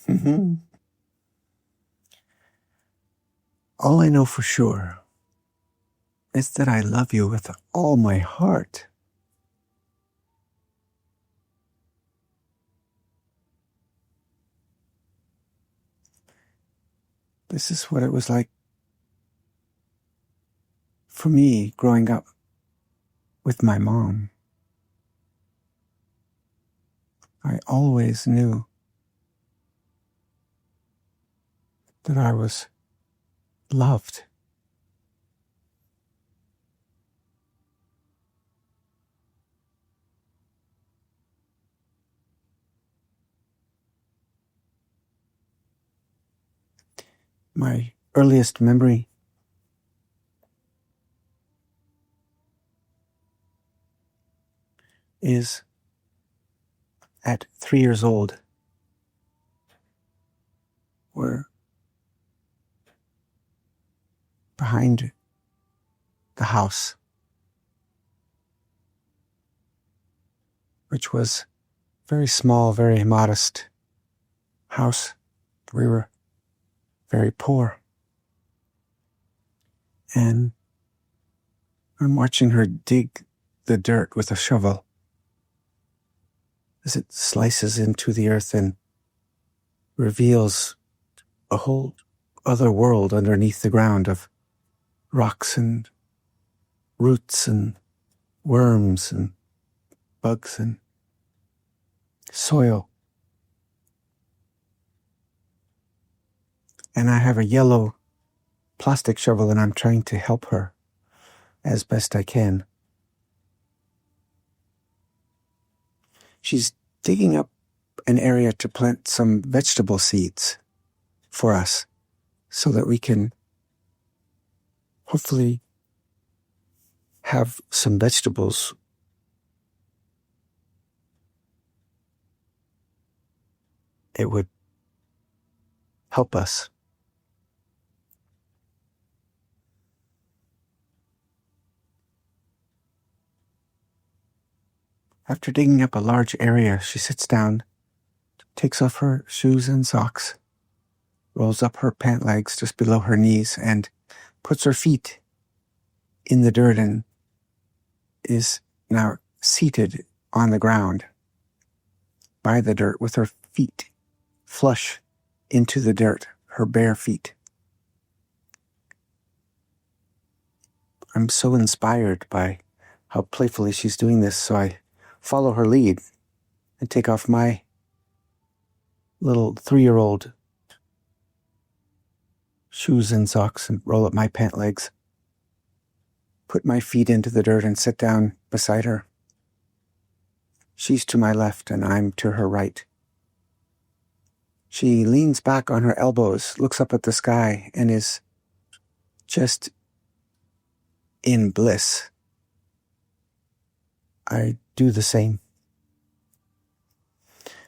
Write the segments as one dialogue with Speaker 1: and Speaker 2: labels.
Speaker 1: Mm-hmm. All I know for sure is that I love you with all my heart. This is what it was like for me growing up with my mom. I always knew that I was loved. My earliest memory is at 3 years old. We're behind the house, which was very small, very modest house. We were very poor. And I'm watching her dig the dirt with a shovel as it slices into the earth and reveals a whole other world underneath the ground of rocks and roots and worms and bugs and soil. And I have a yellow plastic shovel and I'm trying to help her as best I can. She's digging up an area to plant some vegetable seeds for us so that we can hopefully have some vegetables. It would help us. After digging up a large area, she sits down, takes off her shoes and socks, rolls up her pant legs just below her knees, and puts her feet in the dirt and is now seated on the ground by the dirt with her feet flush into the dirt, her bare feet. I'm so inspired by how playfully she's doing this, so I follow her lead and take off my little 3-year-old shoes and socks and roll up my pant legs, put my feet into the dirt and sit down beside her. She's to my left and I'm to her right. She leans back on her elbows, looks up at the sky, and is just in bliss. I do the same.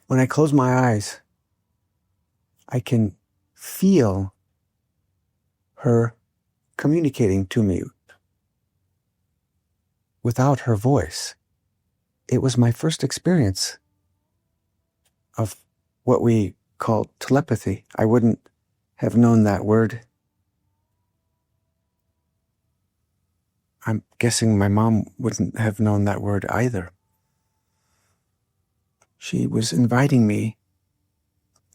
Speaker 1: When I close my eyes, I can feel her communicating to me without her voice. It was my first experience of what we call telepathy. I wouldn't have known that word. I'm guessing my mom wouldn't have known that word either. She was inviting me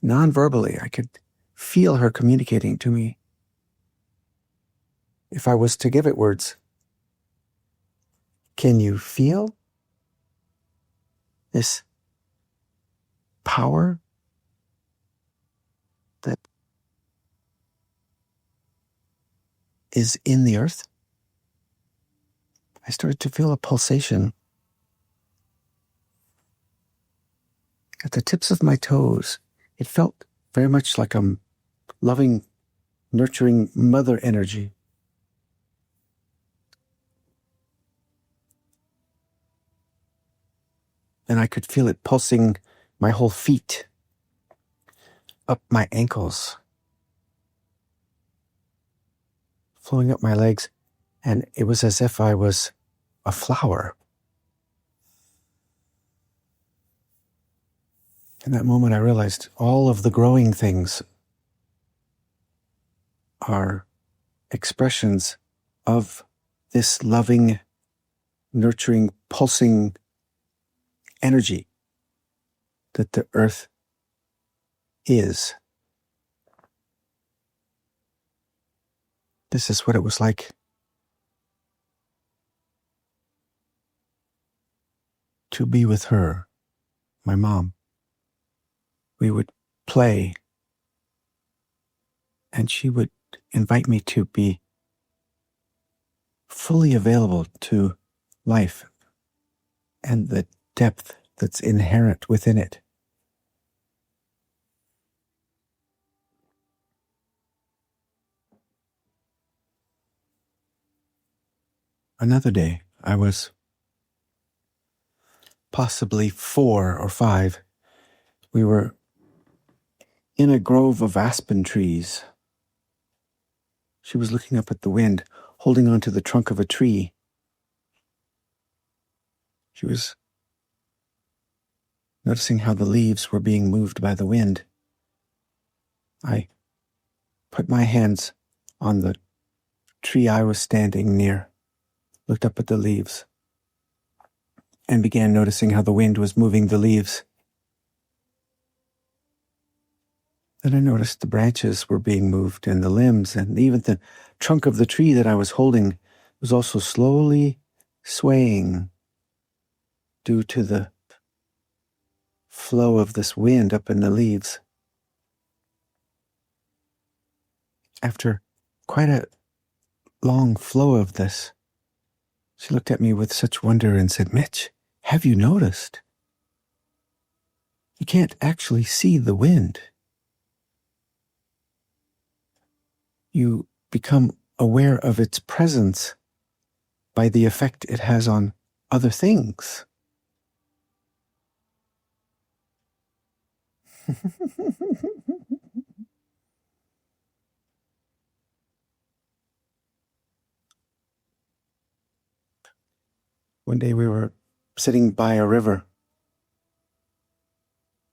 Speaker 1: non-verbally. I could feel her communicating to me. If I was to give it words, can you feel this power that is in the earth? I started to feel a pulsation at the tips of my toes. It felt very much like a loving, nurturing mother energy. And I could feel it pulsing my whole feet, up my ankles, flowing up my legs, and it was as if I was a flower. In that moment, I realized all of the growing things are expressions of this loving, nurturing, pulsing energy that the earth is. This is what it was like to be with her, my mom. We would play, and she would invite me to be fully available to life and the depth that's inherent within it. Another day, I was possibly 4 or 5. We were in a grove of aspen trees. She was looking up at the wind, holding onto the trunk of a tree. She was noticing how the leaves were being moved by the wind. I put my hands on the tree I was standing near, looked up at the leaves, and began noticing how the wind was moving the leaves. Then I noticed the branches were being moved and the limbs, and even the trunk of the tree that I was holding was also slowly swaying due to the flow of this wind up in the leaves. After quite a long flow of this, she looked at me with such wonder and said, "Mitch, have you noticed? You can't actually see the wind. You become aware of its presence by the effect it has on other things." One day we were sitting by a river.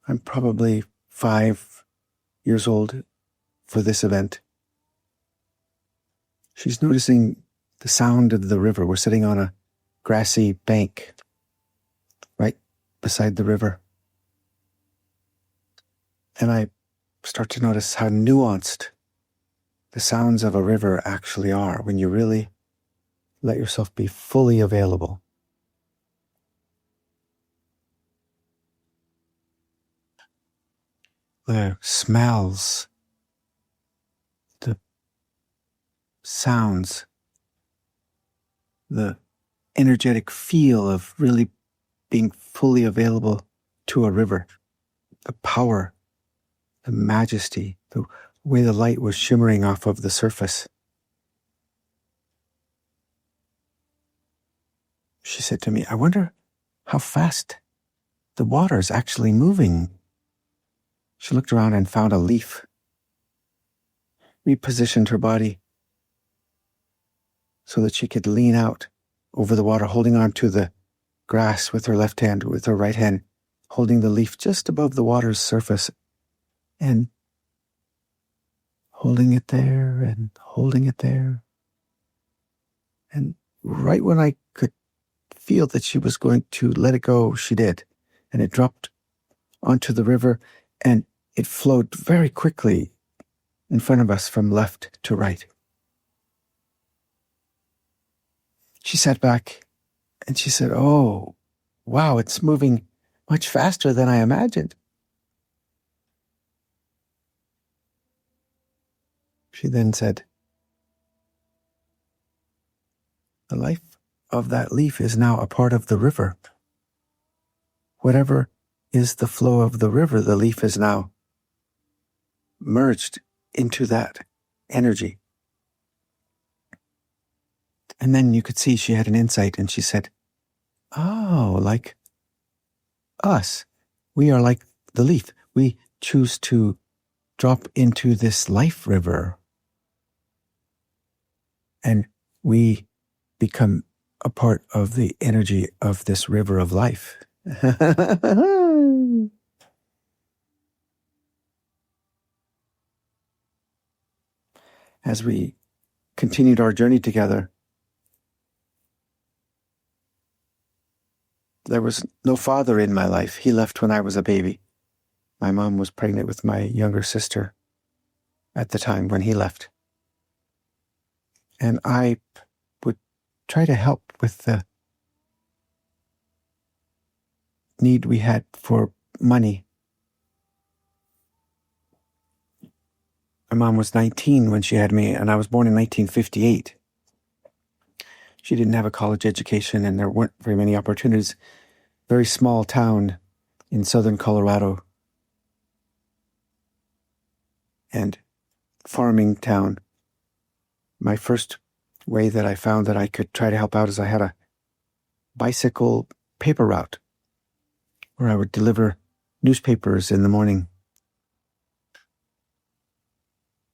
Speaker 1: I'm probably 5 years old for this event. She's noticing the sound of the river. We're sitting on a grassy bank right beside the river. And I start to notice how nuanced the sounds of a river actually are when you really let yourself be fully available. The smells, the sounds, the energetic feel of really being fully available to a river, the power, the majesty, the way the light was shimmering off of the surface. She said to me, "I wonder how fast the water is actually moving." She looked around and found a leaf, repositioned her body so that she could lean out over the water, holding on to the grass with her left hand, with her right hand holding the leaf just above the water's surface, and holding it there and holding it there. And right when I could feel that she was going to let it go, she did. And it dropped onto the river, and it flowed very quickly in front of us from left to right. She sat back and she said, "Oh, wow, it's moving much faster than I imagined." She then said, "The life of that leaf is now a part of the river. Whatever is the flow of the river, the leaf is now merged into that energy." And then you could see she had an insight, and she said, "Oh, like us. We are like the leaf. We choose to drop into this life river, and we become a part of the energy of this river of life." as we continued our journey together, there was no father in my life. He left when I was a baby. My mom was pregnant with my younger sister at the time when he left. And I would try to help with the need we had for money. My mom was 19 when she had me, and I was born in 1958. She didn't have a college education, and there weren't very many opportunities. Very small town in southern Colorado. And farming town. My first way that I found that I could try to help out is I had a bicycle paper route where I would deliver newspapers in the morning.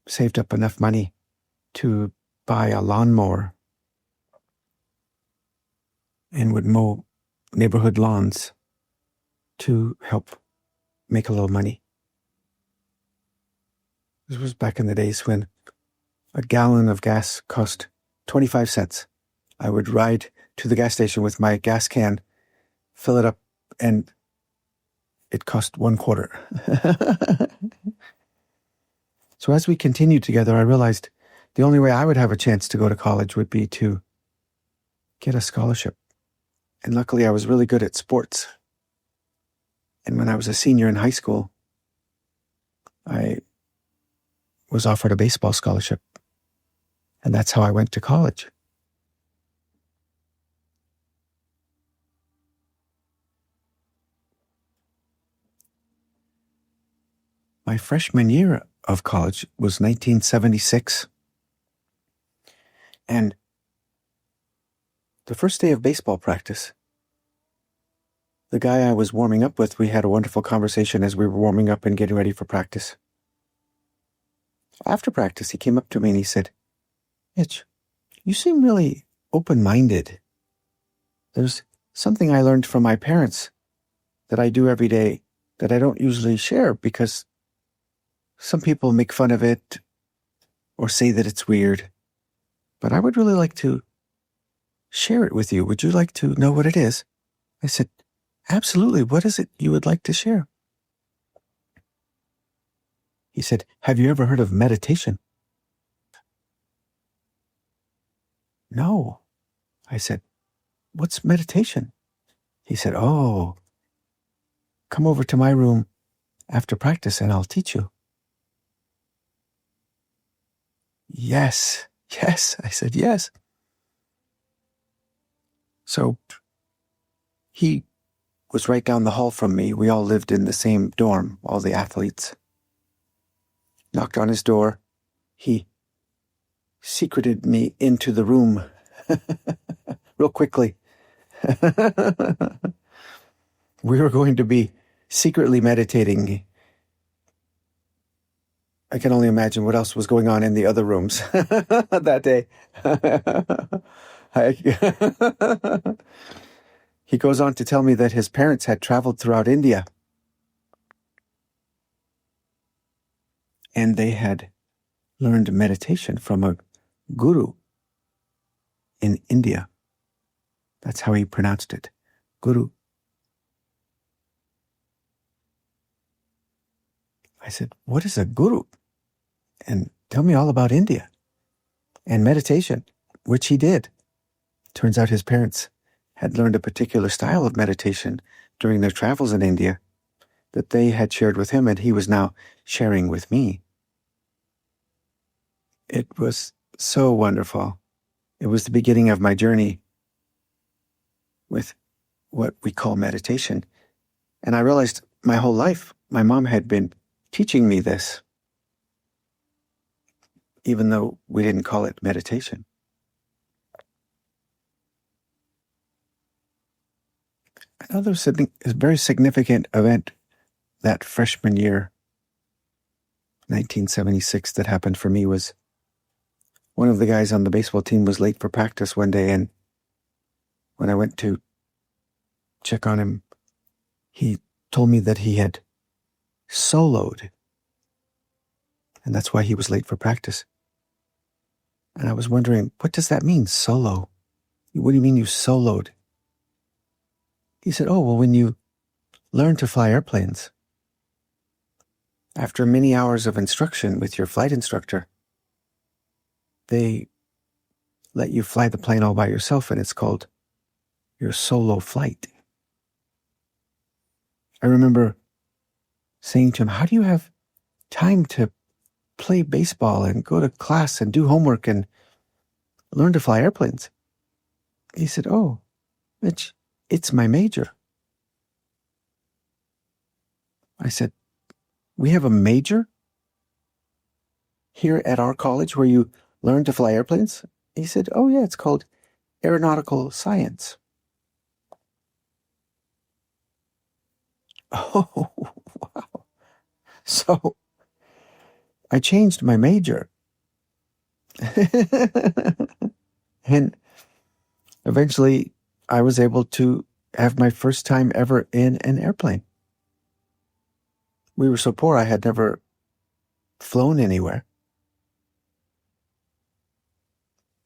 Speaker 1: Saved up enough money to buy a lawnmower and would mow neighborhood lawns to help make a little money. This was back in the days when a gallon of gas cost 25 cents. I would ride to the gas station with my gas can, fill it up, and it cost $0.25. So as we continued together, I realized the only way I would have a chance to go to college would be to get a scholarship. And luckily, I was really good at sports. And when I was a senior in high school, I was offered a baseball scholarship. And that's how I went to college. My freshman year of college was 1976. And the first day of baseball practice, the guy I was warming up with, we had a wonderful conversation as we were warming up and getting ready for practice. After practice, he came up to me and he said, "Mitch, you seem really open-minded. There's something I learned from my parents that I do every day that I don't usually share because some people make fun of it or say that it's weird. But I would really like to share it with you. Would you like to know what it is?" I said, "Absolutely. What is it you would like to share?" He said, "Have you ever heard of meditation?" "No." I said, "What's meditation?" He said, "Oh, come over to my room after practice and I'll teach you." Yes. I said, yes. So he was right down the hall from me. We all lived in the same dorm, all the athletes. Knocked on his door. He secreted me into the room real quickly. We were going to be secretly meditating. I can only imagine what else was going on in the other rooms that day. He goes on to tell me that his parents had traveled throughout India. And they had learned meditation from a guru in India. That's how he pronounced it. Guru. I said, "What is a guru? And tell me all about India and meditation," which he did. Turns out his parents had learned a particular style of meditation during their travels in India that they had shared with him, and he was now sharing with me. It was so wonderful. It was the beginning of my journey with what we call meditation. And I realized my whole life, my mom had been teaching me this, even though we didn't call it meditation. Another very significant event that freshman year, 1976, that happened for me was one of the guys on the baseball team was late for practice one day, and when I went to check on him, he told me that he had soloed, and that's why he was late for practice. And I was wondering, what does that mean, solo? What do you mean you soloed? He said, oh, well, when you learn to fly airplanes, after many hours of instruction with your flight instructor, they let you fly the plane all by yourself, and it's called your solo flight. I remember saying to him, how do you have time to play baseball and go to class and do homework and learn to fly airplanes? He said, oh, Mitch, it's my major. I said, we have a major here at our college where you learn to fly airplanes? He said, oh yeah, it's called aeronautical science. Oh, wow. So I changed my major. And eventually I was able to have my first time ever in an airplane. We were so poor I had never flown anywhere.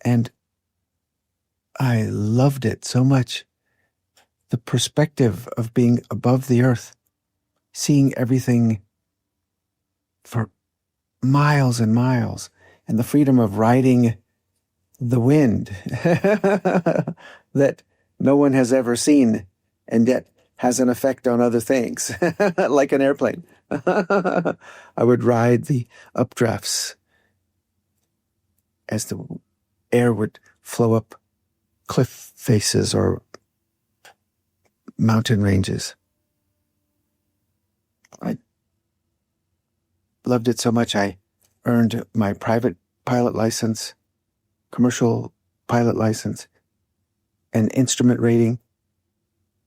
Speaker 1: And I loved it so much. The perspective of being above the earth, seeing everything for miles and miles, and the freedom of riding the wind that no one has ever seen and yet has an effect on other things, like an airplane. I would ride the updrafts as the air would flow up cliff faces or mountain ranges. I loved it so much I earned my private pilot license, commercial pilot license, and instrument rating.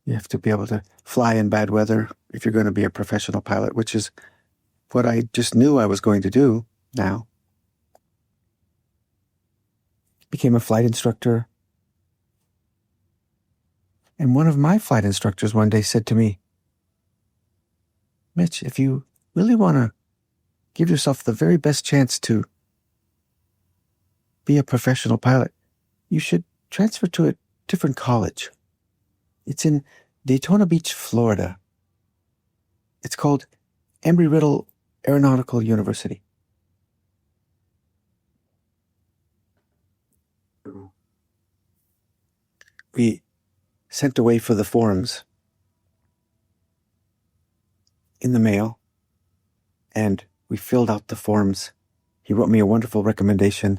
Speaker 1: You have to be able to fly in bad weather if you're going to be a professional pilot, which is what I just knew I was going to do now. Became a flight instructor. And one of my flight instructors one day said to me, Mitch, if you really want to give yourself the very best chance to be a professional pilot, you should transfer to a different college. It's in Daytona Beach, Florida. It's called Embry-Riddle Aeronautical University. We sent away for the forms in the mail, and we filled out the forms. He wrote me a wonderful recommendation.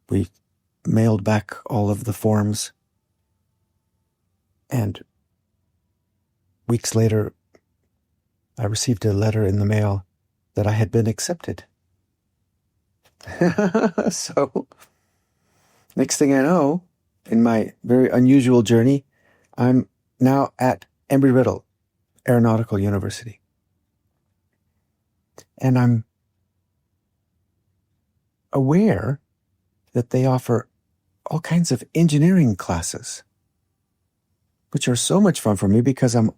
Speaker 1: We mailed back all of the forms, and weeks later, I received a letter in the mail that I had been accepted. So, next thing I know, in my very unusual journey, I'm now at Embry-Riddle Aeronautical University. And I'm aware that they offer all kinds of engineering classes, which are so much fun for me because I'm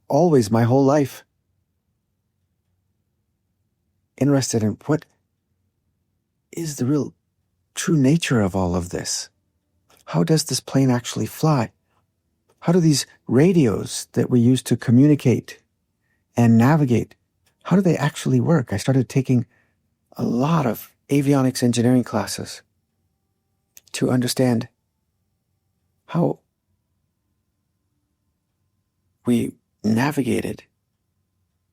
Speaker 1: always, my whole life, interested in what is the real true nature of all of this. How does this plane actually fly? How do these radios that we use to communicate and navigate, how do they actually work? I started taking a lot of avionics engineering classes to understand how we navigated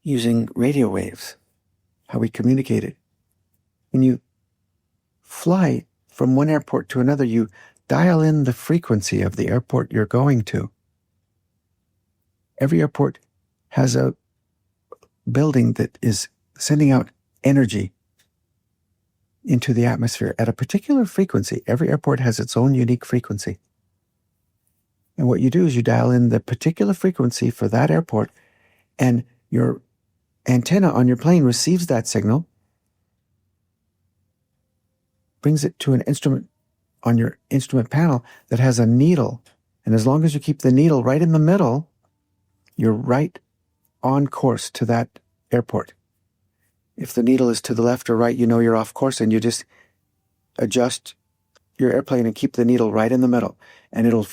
Speaker 1: using radio waves, how we communicated. When you fly from one airport to another, you dial in the frequency of the airport you're going to. Every airport has a building that is sending out energy into the atmosphere at a particular frequency. Every airport has its own unique frequency. And what you do is you dial in the particular frequency for that airport, and your antenna on your plane receives that signal, brings it to an instrument on your instrument panel that has a needle. And as long as you keep the needle right in the middle, you're right on course to that airport. If the needle is to the left or right, you know you're off course, and you just adjust your airplane and keep the needle right in the middle, and it'll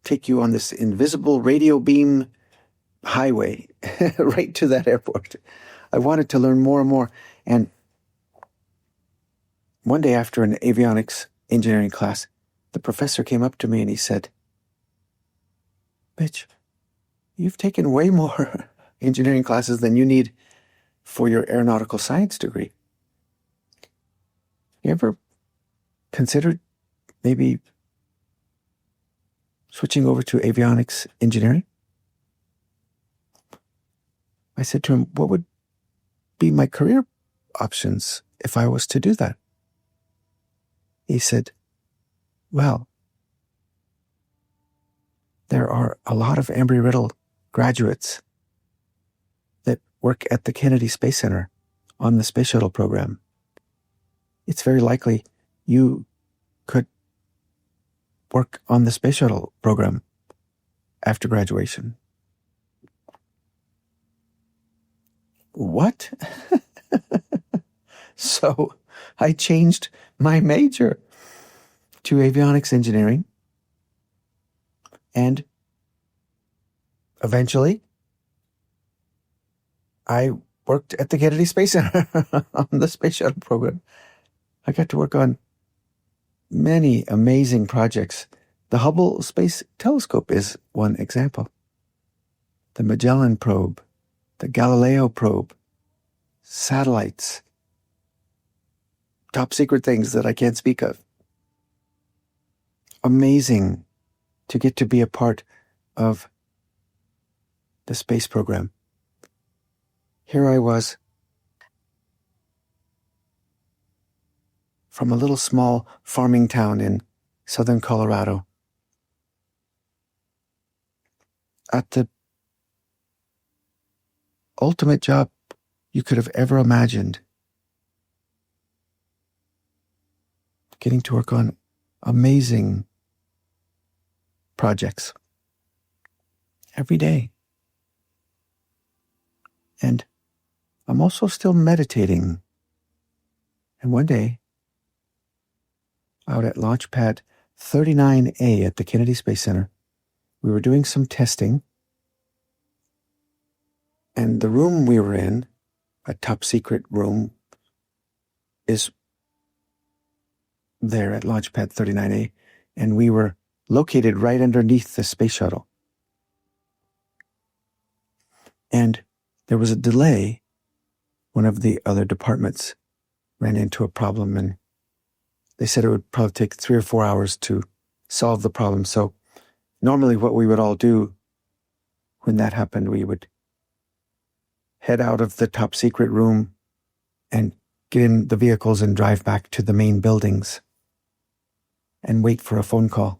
Speaker 1: take you on this invisible radio beam highway right to that airport. I wanted to learn more and more. And one day after an avionics engineering class, the professor came up to me and he said, "Mitch, you've taken way more engineering classes than you need for your aeronautical science degree. You ever considered maybe switching over to avionics engineering?" I said to him, "What would be my career options if I was to do that?" He said, "Well, there are a lot of Embry-Riddle graduates that work at the Kennedy Space Center on the Space Shuttle program. It's very likely you could work on the Space Shuttle program after graduation." What? So I changed my major to avionics engineering, and eventually I worked at the Kennedy Space Center on the Space Shuttle program. I got to work on many amazing projects. The Hubble Space Telescope is one example. The Magellan probe, the Galileo probe, satellites, top secret things that I can't speak of. Amazing to get to be a part of the space program. Here I was, from a little small farming town in southern Colorado, at the ultimate job you could have ever imagined, getting to work on amazing projects every day. And I'm also still meditating. And one day, out at Launch Pad 39A at the Kennedy Space Center, we were doing some testing. And the room we were in, a top secret room, is there at Launch Pad 39A, and we were located right underneath the space shuttle. And there was a delay. One of the other departments ran into a problem, and they said it would probably take 3 or 4 hours to solve the problem. So normally what we would all do when that happened, we would head out of the top secret room and get in the vehicles and drive back to the main buildings and wait for a phone call.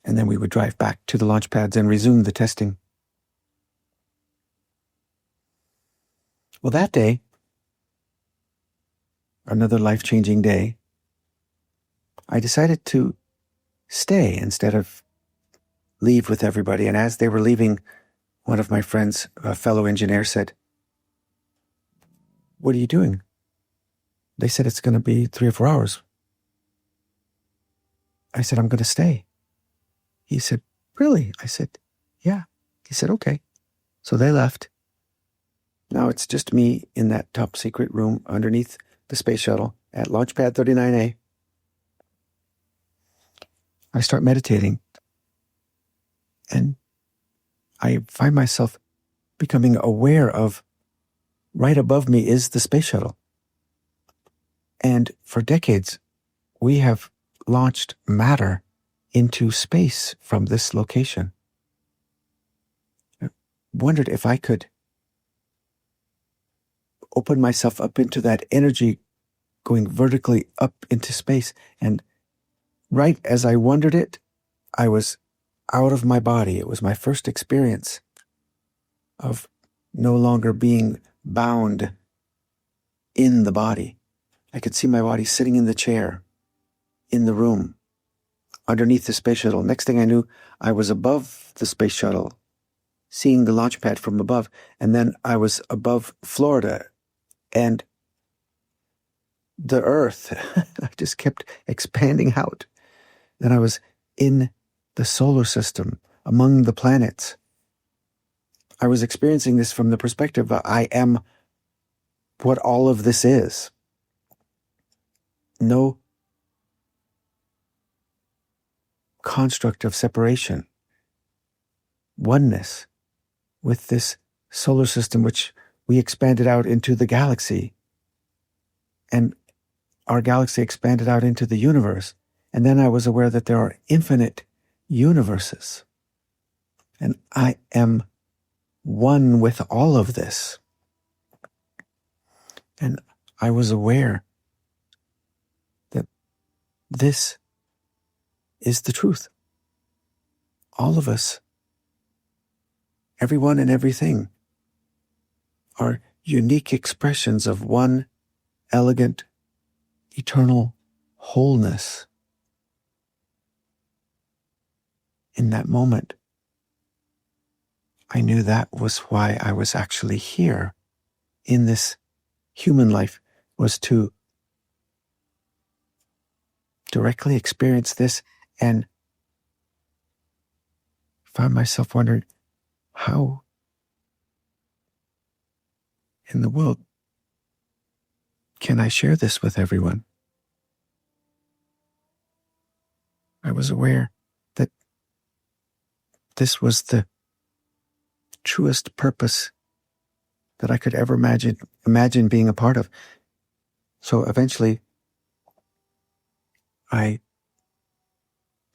Speaker 1: And then we would drive back to the launch pads and resume the testing. Well, that day, another life-changing day, I decided to stay instead of leave with everybody. And as they were leaving, one of my friends, a fellow engineer, said, "What are you doing?" They said it's going to be 3 or 4 hours. I said, "I'm going to stay." He said, "Really?" I said, "Yeah." He said, "Okay." So they left. Now it's just me in that top secret room underneath the space shuttle at Launch Pad 39A. I start meditating, and I find myself becoming aware of right above me is the space shuttle. And for decades, we have launched matter into space from this location. I wondered if I could open myself up into that energy going vertically up into space. And right as I wondered it, I was out of my body. It was my first experience of no longer being bound in the body. I could see my body sitting in the chair, in the room, underneath the space shuttle. Next thing I knew, I was above the space shuttle, seeing the launch pad from above, and then I was above Florida. And the Earth. I just kept expanding out. Then I was in the solar system, among the planets. I was experiencing this from the perspective of I am what all of this is. No construct of separation. Oneness with this solar system, which we expanded out into the galaxy. And our galaxy expanded out into the universe. And then I was aware that there are infinite universes. And I am one with all of this. And I was aware that this is the truth. All of us, everyone and everything, are unique expressions of one elegant, eternal wholeness. In that moment, I knew that was why I was actually here in this human life, was to directly experience this, and found myself wondering, how in the world can I share this with everyone? I was aware that this was the truest purpose that I could ever imagine being a part of. So eventually, I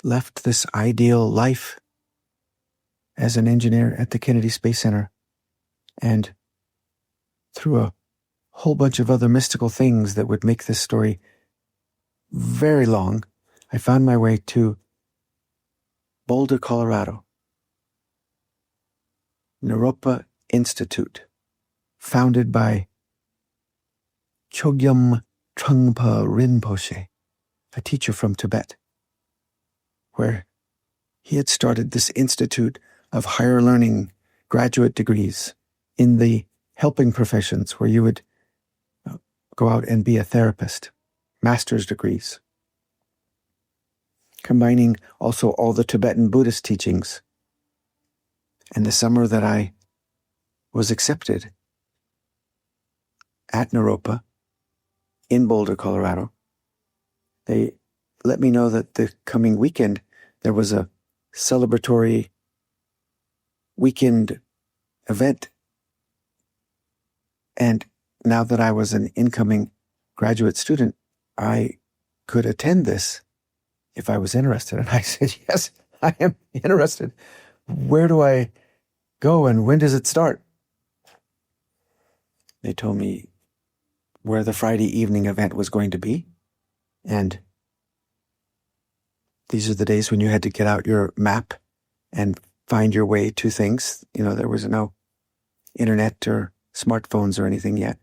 Speaker 1: left this ideal life as an engineer at the Kennedy Space Center, and through a whole bunch of other mystical things that would make this story very long, I found my way to Boulder, Colorado, Naropa Institute, founded by Chogyam Trungpa Rinpoche, a teacher from Tibet, where he had started this institute of higher learning graduate degrees in the helping professions, where you would go out and be a therapist, master's degrees, combining also all the Tibetan Buddhist teachings. And the summer that I was accepted at Naropa in Boulder, Colorado, they let me know that the coming weekend there was a celebratory weekend event. And now that I was an incoming graduate student, I could attend this if I was interested. And I said, yes, I am interested. Where do I go and when does it start? They told me where the Friday evening event was going to be. And these are the days when you had to get out your map and find your way to things. You know, there was no internet or smartphones or anything yet.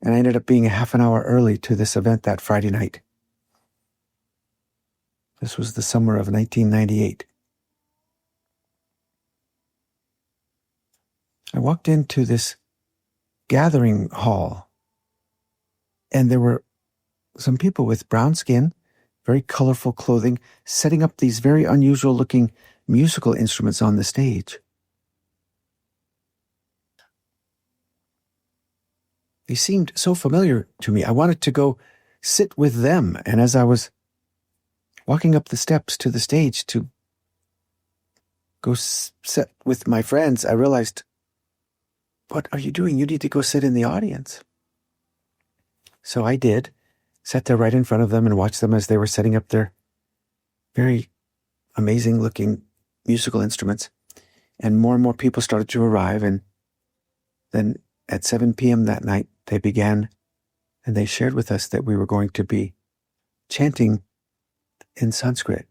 Speaker 1: And I ended up being a half an hour early to this event that Friday night. This was the summer of 1998. I walked into this gathering hall, and there were some people with brown skin, very colorful clothing, setting up these very unusual looking musical instruments on the stage. They seemed so familiar to me. I wanted to go sit with them. And as I was walking up the steps to the stage to go sit with my friends, I realized, what are you doing? You need to go sit in the audience. So I did, sat there right in front of them and watched them as they were setting up their very amazing looking musical instruments. And more people started to arrive. And then at 7 p.m. that night, they began, and they shared with us that we were going to be chanting in Sanskrit,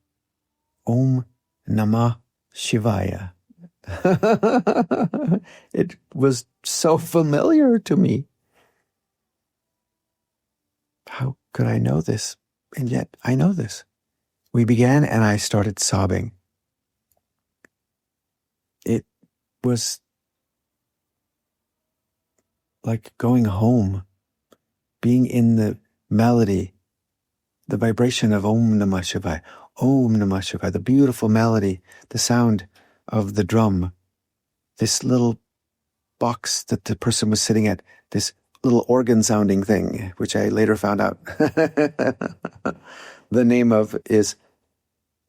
Speaker 1: Om Namah Shivaya. It was so familiar to me. How could I know this? And yet I know this. We began and I started sobbing. It was like going home being in the melody, the vibration of Om Namah Shivaya, Om Namah Shivaya, the beautiful melody, the sound of the drum, this little box that the person was sitting at, this little organ-sounding thing, which I later found out the name of is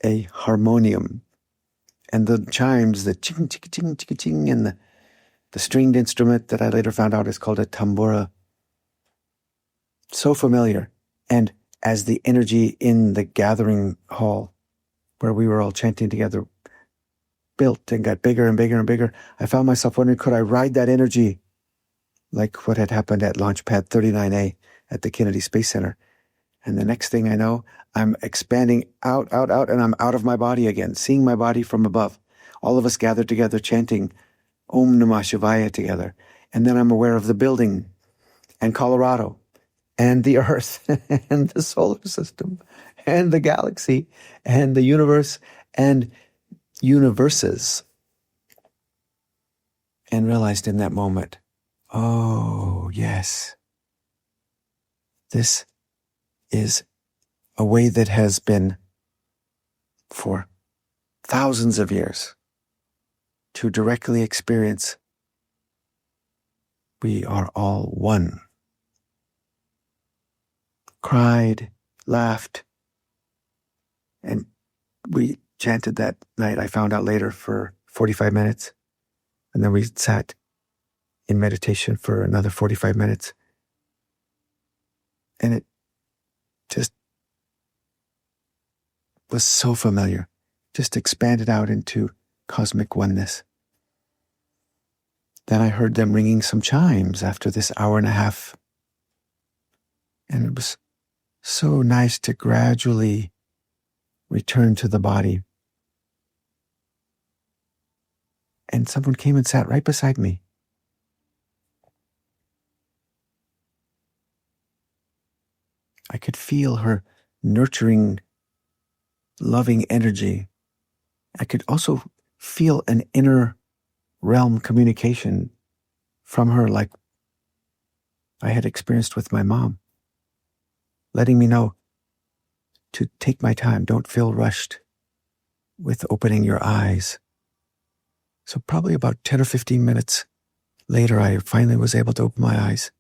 Speaker 1: a harmonium. And the chimes, the ching, ching, ching, ching, ching, and the stringed instrument that I later found out is called a tambura. So familiar. And as the energy in the gathering hall, where we were all chanting together, built and got bigger and bigger and bigger, I found myself wondering, could I ride that energy like what had happened at Launchpad 39A at the Kennedy Space Center? And the next thing I know, I'm expanding out, and I'm out of my body again, seeing my body from above. All of us gathered together, chanting Om Namah Shivaya together. And then I'm aware of the building, and Colorado, and the Earth, and the solar system, and the galaxy, and the universe, and universes. And realized in that moment, oh, yes, this is a way that has been for thousands of years to directly experience we are all one. Cried, laughed, and we chanted that night, I found out later, for 45 minutes. And then we sat in meditation for another 45 minutes. And it just was so familiar, just expanded out into cosmic oneness. Then I heard them ringing some chimes after this hour and a half. And it was so nice to gradually return to the body. And someone came and sat right beside me. I could feel her nurturing, loving energy. I could also feel an inner realm communication from her, like I had experienced with my mom, letting me know to take my time, don't feel rushed with opening your eyes. So probably about 10 or 15 minutes later, I finally was able to open my eyes.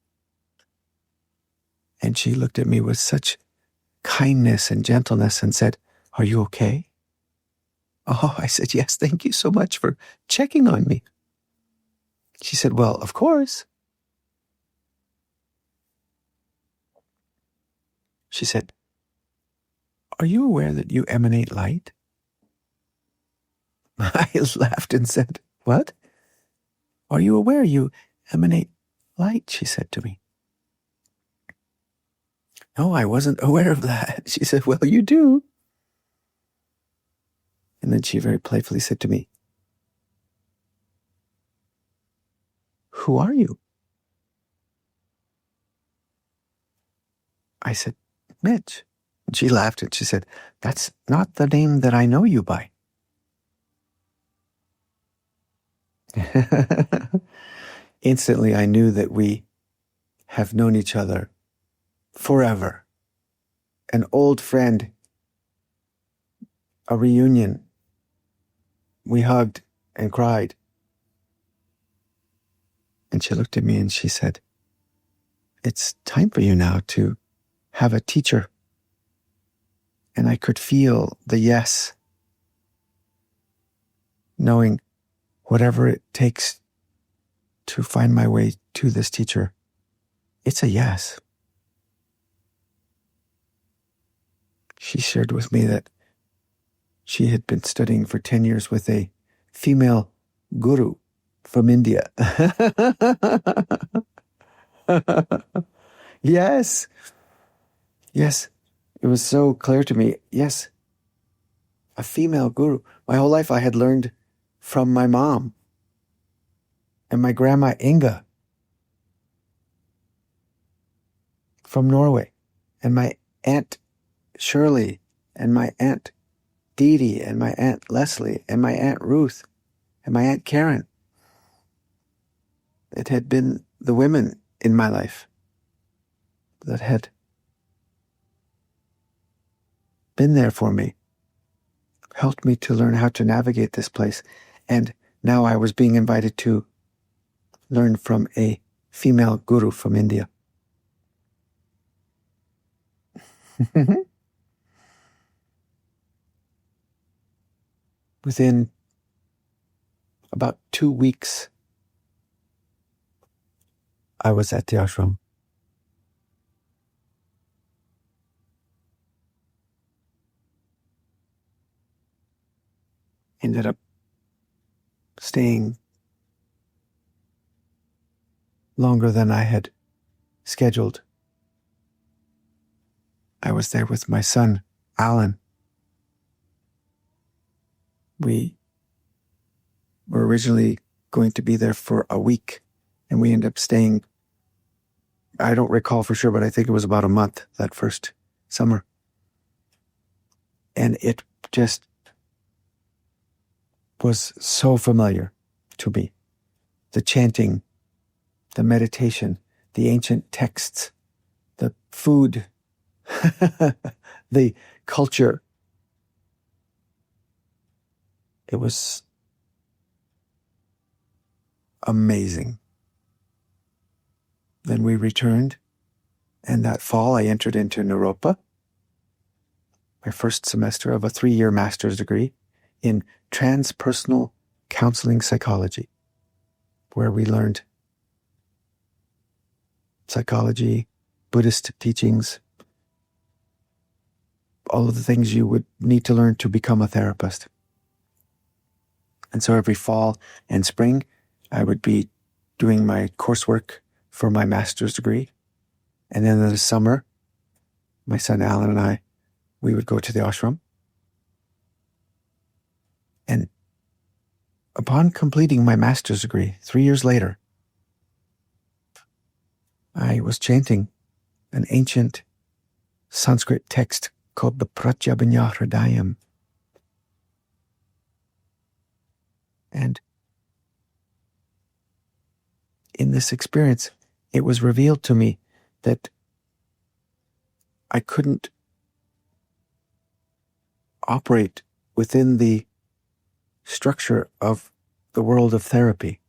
Speaker 1: And she looked at me with such kindness and gentleness and said, "Are you okay?" Oh, I said, "Yes, thank you so much for checking on me." She said, "Well, of course." She said, "Are you aware that you emanate light?" I laughed and said, "What? Are you aware you emanate light?" she said to me. "No, I wasn't aware of that." She said, "Well, you do." And then she very playfully said to me, "Who are you?" I said, "Mitch." And she laughed and she said, "That's not the name that I know you by." Instantly, I knew that we have known each other forever. An old friend, a reunion. We hugged and cried. And she looked at me and she said, "It's time for you now to have a teacher." And I could feel the yes, knowing whatever it takes to find my way to this teacher, it's a yes. She shared with me that she had been studying for 10 years with a female guru from India. Yes. Yes. It was so clear to me. Yes. A female guru. My whole life I had learned from my mom and my grandma Inga from Norway, and my aunt Shirley, and my aunt Dee Dee, and my aunt Leslie, and my aunt Ruth, and my aunt Karen. It had been the women in my life. that had been there for me, helped me to learn how to navigate this place. And now I was being invited to learn from a female guru from India. Within about 2 weeks, I was at the ashram. Ended up staying longer than I had scheduled. I was there with my son, Alan. We were originally going to be there for a week, and we ended up staying, I don't recall for sure, but I think it was about a month that first summer. And it just was so familiar to me. The chanting, the meditation, the ancient texts, the food, the culture. It was amazing. Then we returned, and that fall I entered into Naropa, my first semester of a 3-year master's degree in transpersonal counseling psychology, where we learned psychology, Buddhist teachings, all of the things you would need to learn to become a therapist. And so every fall and spring, I would be doing my coursework for my master's degree. And then in the summer, my son Alan and I, we would go to the ashram. And upon completing my master's degree, 3 years later, I was chanting an ancient Sanskrit text called the Pratyabhinya Hridayam. And in this experience, it was revealed to me that I couldn't operate within the structure of the world of therapy,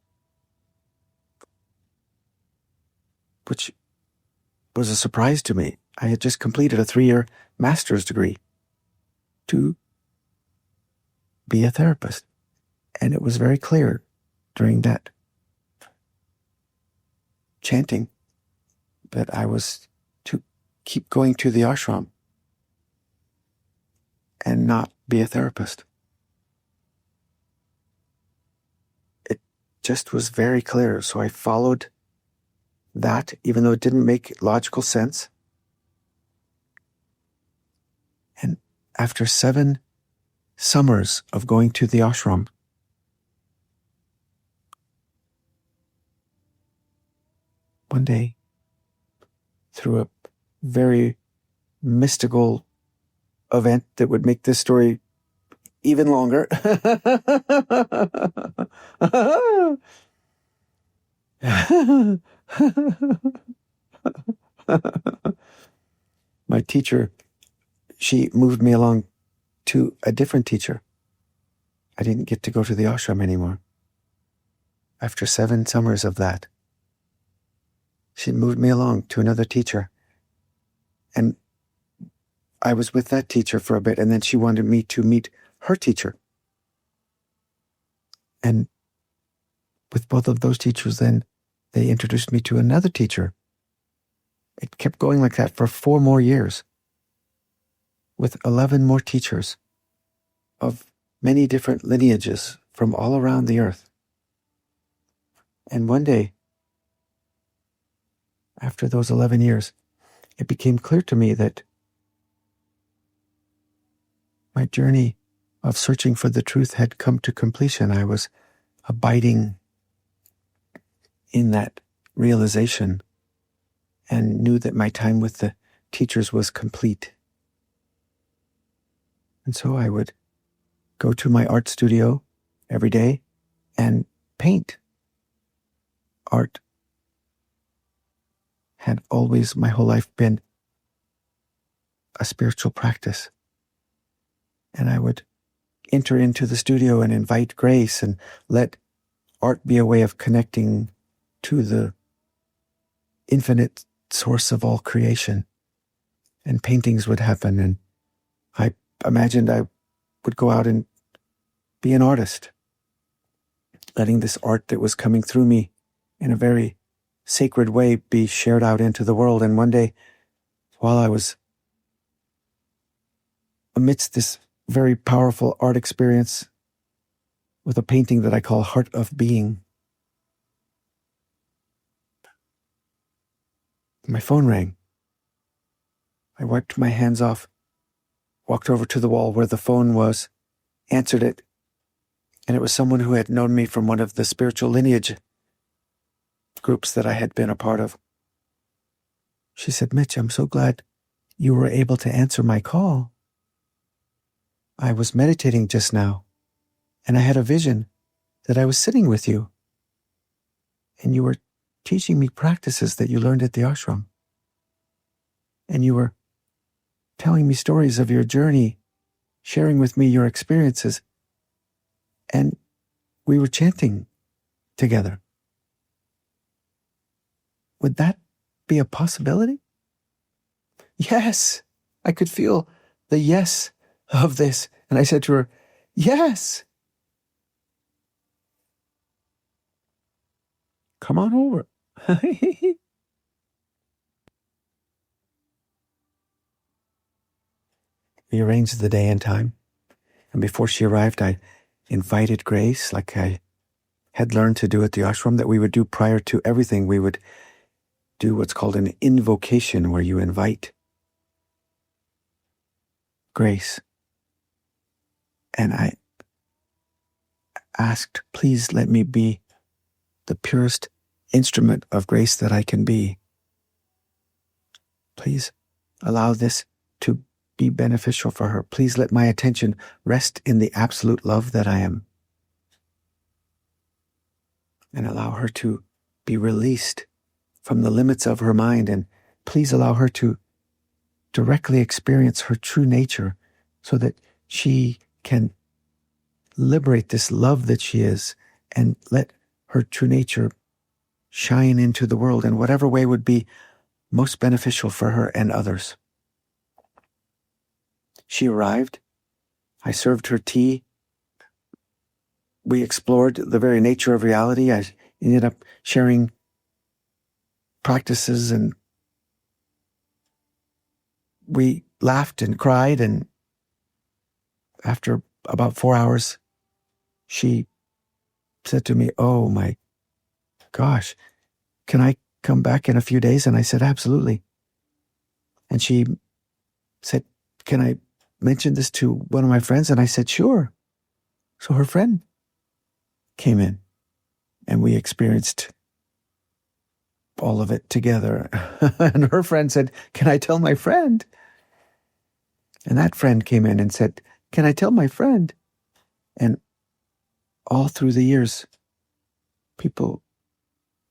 Speaker 1: which was a surprise to me. I had just completed a 3-year master's degree to be a therapist. And it was very clear during that chanting that I was to keep going to the ashram and not be a therapist. It just was very clear. So I followed that, even though it didn't make logical sense. And after 7 summers of going to the ashram, one day, through a very mystical event that would make this story even longer, my teacher, she moved me along to a different teacher. I didn't get to go to the ashram anymore. After 7 summers of that, she moved me along to another teacher. And I was with that teacher for a bit, and then she wanted me to meet her teacher. And with both of those teachers, then they introduced me to another teacher. It kept going like that for 4 more years, with 11 more teachers of many different lineages from all around the earth. And one day, after those 11 years, it became clear to me that my journey of searching for the truth had come to completion. I was abiding in that realization and knew that my time with the teachers was complete. And so I would go to my art studio every day and paint art, had always, my whole life, been a spiritual practice. And I would enter into the studio and invite grace and let art be a way of connecting to the infinite source of all creation. And paintings would happen, and I imagined I would go out and be an artist, letting this art that was coming through me in a very sacred way be shared out into the world. And one day, while I was amidst this very powerful art experience with a painting that I call Heart of Being, my phone rang. I wiped my hands off, walked over to the wall where the phone was, answered it, and it was someone who had known me from one of the spiritual lineage groups that I had been a part of. She said, "Mitch, I'm so glad you were able to answer my call. I was meditating just now, and I had a vision that I was sitting with you, and you were teaching me practices that you learned at the ashram. And you were telling me stories of your journey, sharing with me your experiences, and we were chanting together. Would that be a possibility?" Yes, I could feel the yes of this. And I said to her, "Yes. Come on over." We arranged the day and time. And before she arrived, I invited grace, like I had learned to do at the ashram, that we would do prior to everything. We would do what's called an invocation, where you invite grace. And I asked, "Please let me be the purest instrument of grace that I can be. Please allow this to be beneficial for her. Please let my attention rest in the absolute love that I am. And allow her to be released from the limits of her mind. And please allow her to directly experience her true nature, so that she can liberate this love that she is and let her true nature shine into the world in whatever way would be most beneficial for her and others." She arrived. I served her tea. We explored the very nature of reality. I ended up sharing practices, and we laughed and cried. And after about 4 hours, she said to me, "Oh my gosh, can I come back in a few days?" And I said, "Absolutely." And she said, "Can I mention this to one of my friends?" And I said, "Sure." So her friend came in, and we experienced all of it together. And her friend said, "Can I tell my friend?" And that friend came in and said, "Can I tell my friend?" And all through the years, people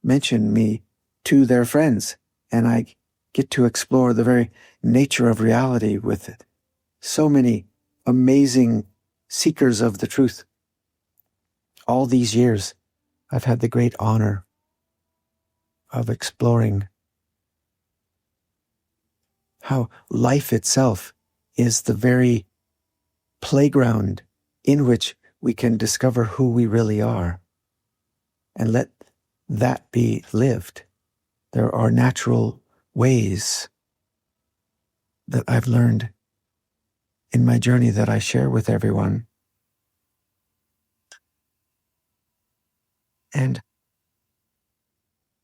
Speaker 1: mention me to their friends, and I get to explore the very nature of reality with it. So many amazing seekers of the truth. All these years, I've had the great honor of exploring how life itself is the very playground in which we can discover who we really are, and let that be lived. There are natural ways that I've learned in my journey that I share with everyone. And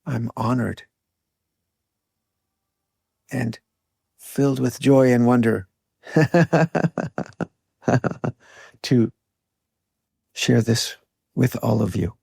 Speaker 1: I'm honored and filled with joy and wonder to share this with all of you.